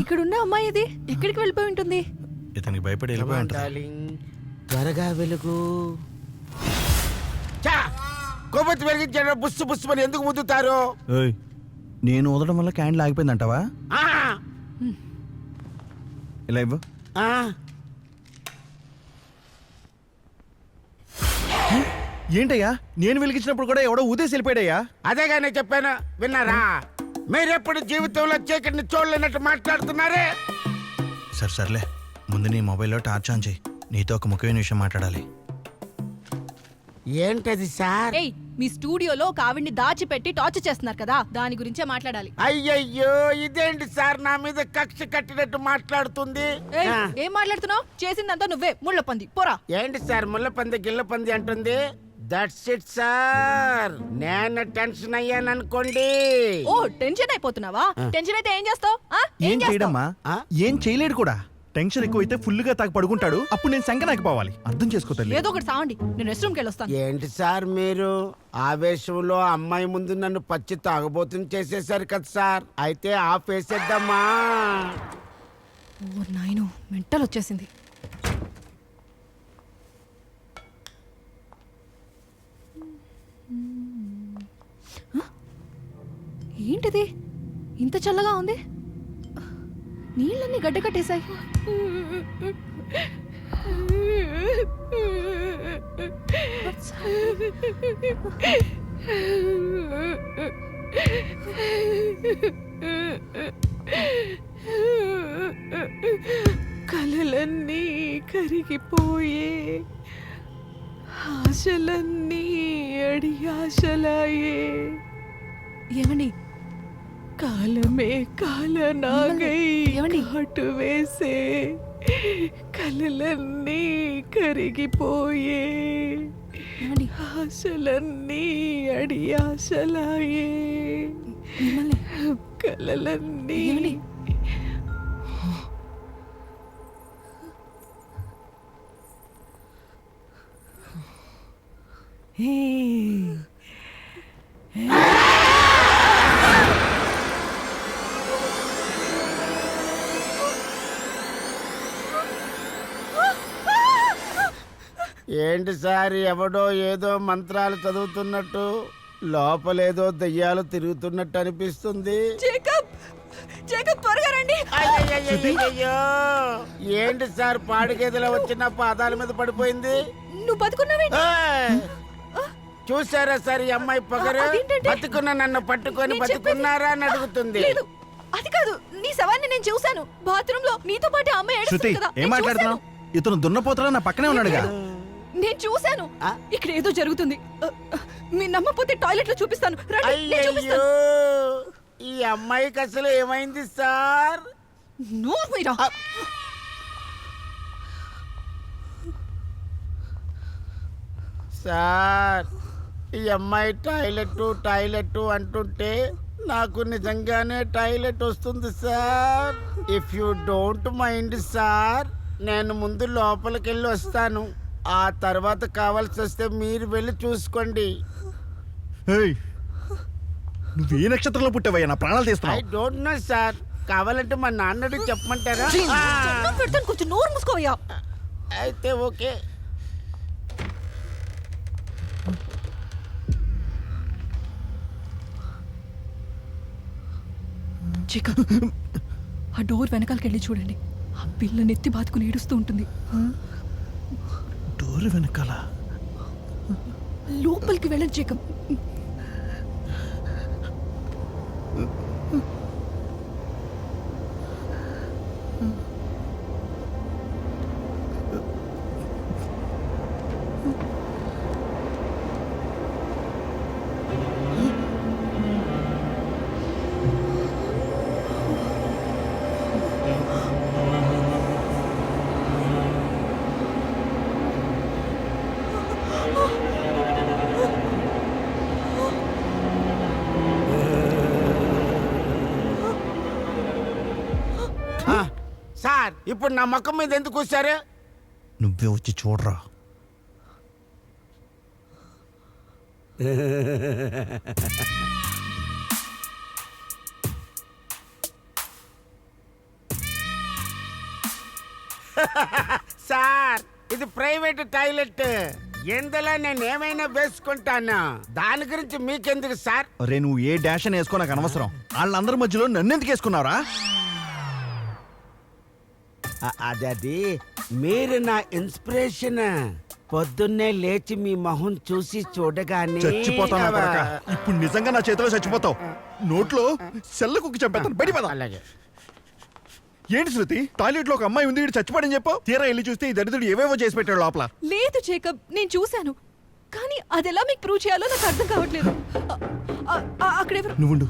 ఇక్కడున్న అమ్మాయి ఇది ఎక్కడికి వెళ్ళిపోయి ఉంటుంది? ఇతనికి భయపడి వెళ్ళిపోయి ఉంటుంది. డార్లింగ్, త్వరగా వెలుగు. కొవ్వొత్తి వెలిగించాడు బుస్సు బుస్సు అని ఎందుకు ముద్దుతారు? ఏయ్, నేను వదలడం వల్ల క్యాండిల్ ఆగిపోయిందంటావా? ఇలా ఇవ్వు. ఏంటయ్యా, నేను వెలిగించినప్పుడు కూడా ఎవడో ఊదేసి వెళ్ళిపోయాడయ్యా. అదేగా నేను చెప్పాను, విన్నారా? మీరెప్పుడు జీవితంలో చీకటిని చూడలేనట్టు మాట్లాడుతున్నారే. సర్లే, ముందు నీ మొబైల్లో టార్చ్ ఆన్ చేయి. నీతో ఒక ముఖ్యమైన విషయం మాట్లాడాలి. ఏంటది సార్? ఏయ్, మీ స్టూడియోలో ఒక ఆవిడ్ని దాచిపెట్టి టార్చర్ చేస్తున్నారు కదా, దాని గురించే మాట్లాడాలి. అయ్యయ్యో, ఇదేంటి సార్ నా మీద కక్ష కట్టినట్టు మాట్లాడుతుంది? ఏయ్, ఏం మాట్లాడుతున్నావు? చేసిందంతా నువ్వే, ముళ్ళ పంది పోరా. ఏంటి సార్ ముళ్ళ పంది గిల్ల పంది అంటుంది? That's it sir. నేను టెన్షన్ అయ్యాను అనుకోండి. ఓ, టెన్షన్ అయిపోతున్నావా? టెన్షన్ అయితే ఏం చేస్తావు? ఏం చేయడమ్మా? ఏం చేయలేడు కూడా. టెన్షన్ ఎక్కువైతే ఫుల్ గా తాగి పడుకుంటాడు. అప్పుడు నేను సంకనాకపోవాలి. అర్థం చేసుకోవాలి. ఏదో ఒకటి సావండి, నేను రెస్ట్ రూమ్కి వెళ్ళొస్తాను. ఏంటి సార్ మీరు ఆవేశంలో అమ్మాయి ముందు నన్ను పచ్చి తాగబోతుని చేసేశారు కదా సార్. అయితే ఆఫ్ వేసేద్దామా? ఓ నాయనో, మెంటల్ వచ్చేసింది. ఏంటిది ఇంత చల్లగా ఉంది? నీళ్ళన్నీ గడ్డ కట్టేశాయి. కలలన్నీ కరిగిపోయే, ఆశలన్నీ అడి ఆశలాయే. ఏమండి, కాలమే కాలనాగై ఏమండి? ఘాటు వేసే, కలలన్నీ కరిగిపోయే, ఏమండి? ఆశలన్నీ అడి ఆశలాయే. మిమ్మల్ని కలలన్నీ ఏమండి? ఏంటి సార్ ఎవడో ఏదో మంత్రాలు చదువుతున్నట్టు, లోపలేదో దయ్యాలు తిరుగుతున్నట్టు అనిపిస్తుంది. జేకబ్, జేకబ్ త్వరగా రండి. అయ్యయ్యయ్యయ్యయ్యో, ఏంటి సార్ పాడిగేదలో వచ్చిన పాదాల మీద పడిపోయింది? నువ్వు బతుకున్నావేంటి? ఏయ్! చూసారా సార్ ఈ అమ్మాయి పొగరు? అదేంటంటే? బతుకున్న నన్ను పట్టుకొని నేను బతుకున్నారా అని అడుగుతుంది. లేదు, అది కాదు. నీ శవాన్ని నేను చూశాను బాత్రూమ్ లో. నీతో పాటు ఆ అమ్మాయి శృతి, ఏడుస్తుంది కదా, ఏం నేను మాట్లాడుతున్నావు? చూశాను. ఇతను దున్నపోతలా నా పక్కనే ఉన్నాడుగా. నేను చూశాను. ఇక్కడ ఏదో జరుగుతుంది. మీరు నమ్మకపోతే టాయిలెట్ లో చూపిస్తాను. రండి, నేను అయ్యయ్యో, చూపిస్తాను. ఈ అమ్మాయికి అసలు ఏమైంది సార్? నువ్వు మీరా? సార్, ఈ అమ్మాయి టాయిలెట్ అంటుంటే నాకు నిజంగానే టాయిలెట్ వస్తుంది sir. If you don't mind sir, నేను ముందు లోపలికి వెళ్ళి వస్తాను. ఆ తర్వాత కావాల్సి వస్తే మీరు వెళ్ళి చూసుకోండి. ఏయ్, నువ్వు ఏ నక్షత్రంలో పుట్టావయ్యా? నా ప్రాణాలు ఐ తీస్తున్నావు. Don't know sir. కావాలంటే మా నాన్నడికి చెప్పమంటారా? దండం పెడతాను, కొంచెం నోరు మూసుకోవయ్యా. అయితే ఓకే. జేకబ్, ఆ డోర్ వెనకాలకి వెళ్ళి చూడండి. ఆ పిల్ల నెత్తి బాతుకుని ఏడుస్తూ ఉంటుంది. డోర్ వెనకాల లోపలికి వెళ్ళండి జేకబ్. సార్, ఇప్పుడు నా ముఖం మీద ఎందుకు కూర్చారు? నువ్వే వచ్చి చూడరా. సార్ ఇది ప్రైవేట్ టాయిలెట్, ఇందులో నేను ఏమైనా వేసుకుంటాను. దాని గురించి మీకెందుకు సార్? రే నువ్వు ఏ డాష్ అని వేసుకో నాకు అనవసరం. వాళ్ళందరి మధ్యలో నన్ను ఎందుకు వేసుకున్నావురా? అది మీరు నా ఇన్స్పిరేషన్. పొద్దున్నే లేచి మీ మొహం చూసి చూడగానే చచ్చిపోతాను నా కొడకా. ఇప్పుడు నిజంగా నా చేతిలో చచ్చిపోతావు. నోట్లో సెల్ల కుక్కి చంపేస్తాను. బయట పద. అలాగే. ఏంటి శృతి, టాయిలెట్ లో ఒక అమ్మాయి ఉంది, వీడు చచ్చిపోడని చెప్పు. తీరా వెళ్ళి చూస్తే ఈ దరిద్రుడు ఏవేవో చేసి పెట్టాడు లోపల. లేదు జేకబ్, నేను చూశాను. కానీ అదెలా మీకు ప్రూవ్ చేయాలో నాకు అర్థం కావట్లేదు. అక్కడెవరు? నువ్వుండు.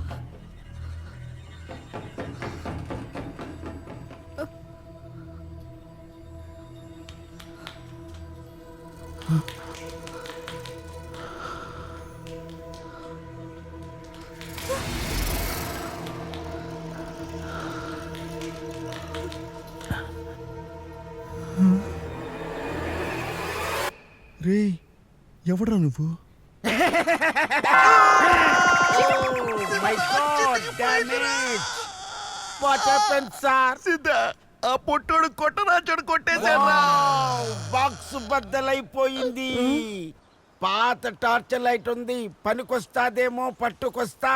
రే ఎవడ్రా నువ్వు? My God damage. What happened sir? Siddha, ఆ పొట్టోడు కొట్టరాచోడు కొట్టేశారా? బాక్స్ బద్దలైపోయింది. పాత టార్చర్ లైట్ ఉంది, పనికొస్తాదేమో, పట్టుకొస్తా.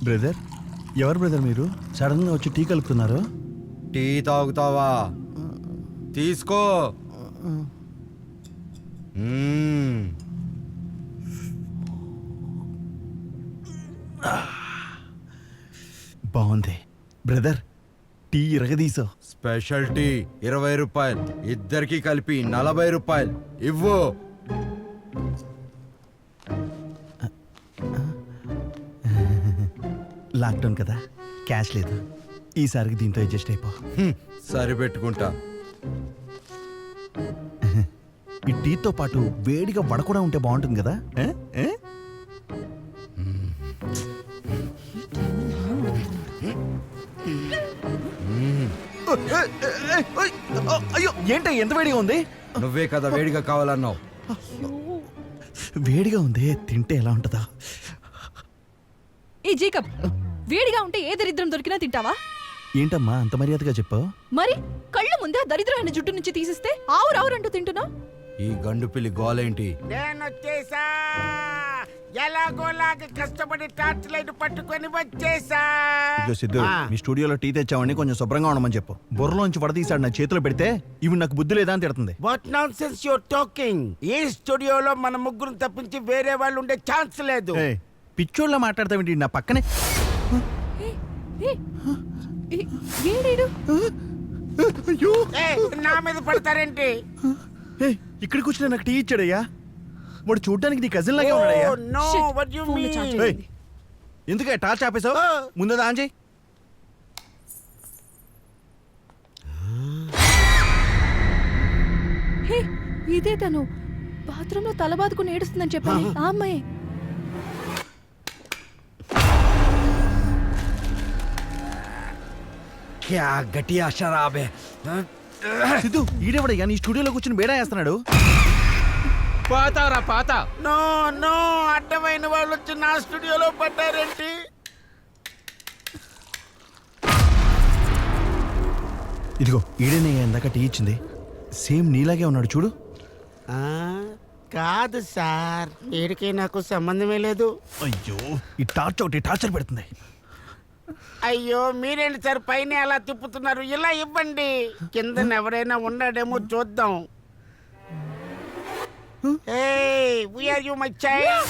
బ్రదర్, ఎవరు బ్రదర్ మీరు? సడన్ గా వచ్చి టీ కలుపుతున్నారు. టీ తాగుతావా? తీసుకో. బాగుంది బ్రదర్, టీ ఇరగదీసావు. స్పెషల్ టీ 20 రూపాయలు, ఇద్దరికి కలిపి 40 రూపాయలు ఇవ్వు. లాక్డౌన్ కదా, క్యాష్ లేదు. ఈసారికి దీంతో అడ్జస్ట్ అయిపో. సరిపెట్టుకుంటా. ఈ టీతో పాటు వేడిగా వడ కూడా ఉంటే బాగుంటుంది కదా. ఏ? ఏ? అయ్యో ఏంటో ఎంత వేడిగా ఉంది. నువ్వే కదా వేడిగా కావాలన్నావు. వేడిగా ఉంది, తింటే ఎలా ఉంటుందా? ఏ జేకబ్, వేడిగా ఉంటే ఏ దరిద్రం దొరికినా తింటావా? ఏంటమ్మా అంత మర్యాదగా చెప్పావు? మరి కళ్ళ ముందే ఆ దరిద్రమైన జుట్టు నుంచి తీసిస్తే ఆవురావురంటూ తింటున్నావు. ఈ గండు పిల్లి గోలేంటి? నేను వచ్చేసా, ఎలాగోలాగా కష్టపడి టార్చ్ లైట్ పట్టుకొని వచ్చేసా. ఇదిగో సిద్ధు, ఆ. మీ స్టూడియోలో టీ తెచ్చామని కొంచెం శుభ్రంగా ఉండమని చెప్పు. బుర్రలోంచి వడదీశాడు నా చేతిలో పెడితే ఇవి నాకు బుద్ధి లేదా అని తిడుతుంది. What nonsense your talking? ఈ స్టూడియోలో మన ముగ్గురు తప్పించి వేరే వాళ్ళు ఉండే ఛాన్స్ లేదు. ఏయ్, పిచ్చోళ్ళ మాట్లాడతావేంటి నా పక్కనే? ఏ, ఏ, ఏడేడు? అయ్యో, ఏయ్, నా మీద పడతారేంటి? ఏయ్, ఇక్కడ కూర్చుని నాకు టీ ఇచ్చాడయ్యా. వాడు చూడ్డానికి నీ కజిన్ లాగే ఉన్నాడయ్యా. Oh, no, Shit, what you phone లో mean? charge ఏయ్, ఎందుకే టార్చ్ ఆపేసావు? ముందు దాన్ చేయి. హే, ఇదే తను బాత్రూంలో తల బాదుకుని ఏడుస్తుందని చెప్పాను. ఆ అమ్మాయి. క్యా గటియా షరాబే. సిద్ధు, ఈడెవడయ్యా నీ స్టూడియోలో కూర్చుని బేడా వేస్తున్నాడు? పాతారా పాత. నో నో, అడ్డమైన వాళ్ళు వచ్చి నా స్టూడియోలో పడ్డారేంటి? ఇదిగో ఈడేనే ఇందాక టీ ఇచ్చింది. సేమ్ నీలాగే ఉన్నాడు చూడు. కాదు సార్, వీడికి నాకు సంబంధమే లేదు. అయ్యో, ఈ టార్చ్ ఒకటి టార్చర్ పెడుతుంది. అయ్యో, మీరేంటి సార్ పైన అలా తిప్పుతున్నారు? ఇలా ఇవ్వండి, కింద ఎవరైనా ఉన్నాడేమో చూద్దాం. Hey, where are you, my child?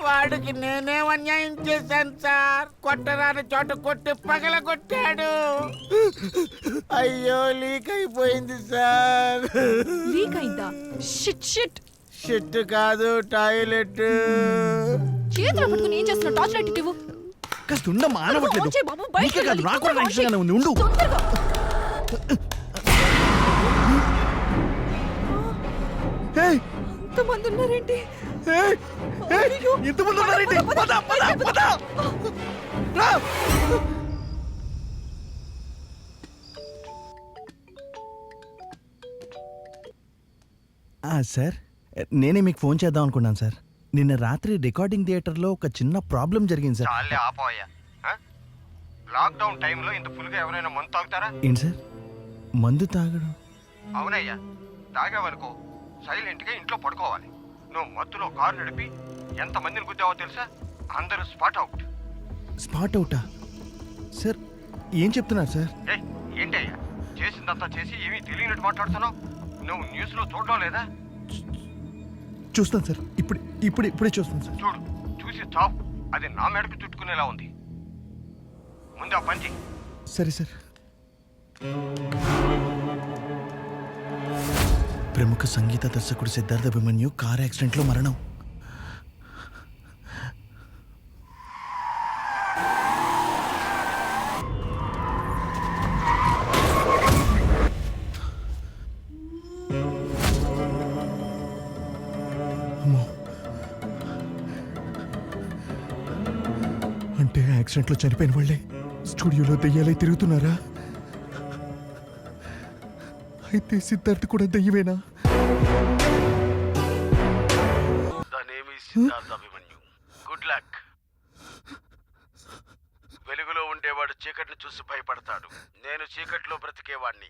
వాడికి నేనేం అన్యాయం చేశాను సార్? కొట్టరాని చోట కొట్టి పగల కొట్టాడు. అయ్యో, లీక్ అయిపోయింది సార్. లీక్ అయిందా? Shit shit. షిట్ కాదు, టాయిలెట్. చేతులు పట్టుకుని ఏం చేస్తున్నావు? టార్చ్ లైట్ ఇవ్వు. కాస్త ఉండ మానవట్లేదు. ఆన్ చేయి బాబు, బయటికి నీకే కాదు, వెళ్ళాలి. నాకు కూడా తొందరగా టెన్షన్ గానే ఉంది. ఉండు. తొందరగా. ఏయ్, అంతమంది ఉన్నారేంటి? ఏయ్, ఏయ్, అయ్యో. ఇంతమంది ఉన్నారేంటి? పద, పద, పద, పద, పద. రా. సార్ నేనే మీకు ఫోన్ చేద్దాం అనుకున్నాను సార్. నిన్న రాత్రి రికార్డింగ్ థియేటర్లో ఒక చిన్న ప్రాబ్లం జరిగింది సార్. చాలే ఆపోయా. లాక్డౌన్ టైంలో ఇంత ఫుల్గా ఎవరైనా మందు తాగుతారా? ఏంటి సార్ మందు తాగడం? అవునయ్యా, తాగావనుకో సైలెంట్గా ఇంట్లో పడుకోవాలి. నువ్వు మత్తులో కారు నడిపి ఎంతమందిని గుద్దావో తెలుసా? అందరూ స్పాట్ అవుట్. స్పాట్ అవుటా? సార్ ఏం చెప్తున్నారు సార్? ఏయ్ ఏంటయ్యా, చేసిందంతా చేసి ఏమీ తెలియనట్టు మాట్లాడుతున్నావు? నువ్వు న్యూస్లో చూడడం లేదా? చూస్తాను సార్, ఇప్పుడే చూస్తాను సార్. చూడు, చూసి చావు. అది నా మెడకు చుట్టుకునేలా ఉంది. ముందు ఆ పని చెయ్యి. సరే సార్. ప్రముఖ సంగీత దర్శకుడు సిద్ధార్థ అభిమన్యు కార్ యాక్సిడెంట్లో మరణం. అమ్మో. అంటే యాక్సిడెంట్లో చనిపోయిన వాళ్ళే స్టూడియోలో దెయ్యాలై తిరుగుతున్నారా? అయితే సిద్ధార్థ్ కూడా దెయ్యమేనా? Siddhartha Abhimanyu, good luck. వెలుగులో ఉండేవాడు చీకటిని చూసి భయపడతాడు. నేను చీకట్లో బ్రతికేవాణ్ణి.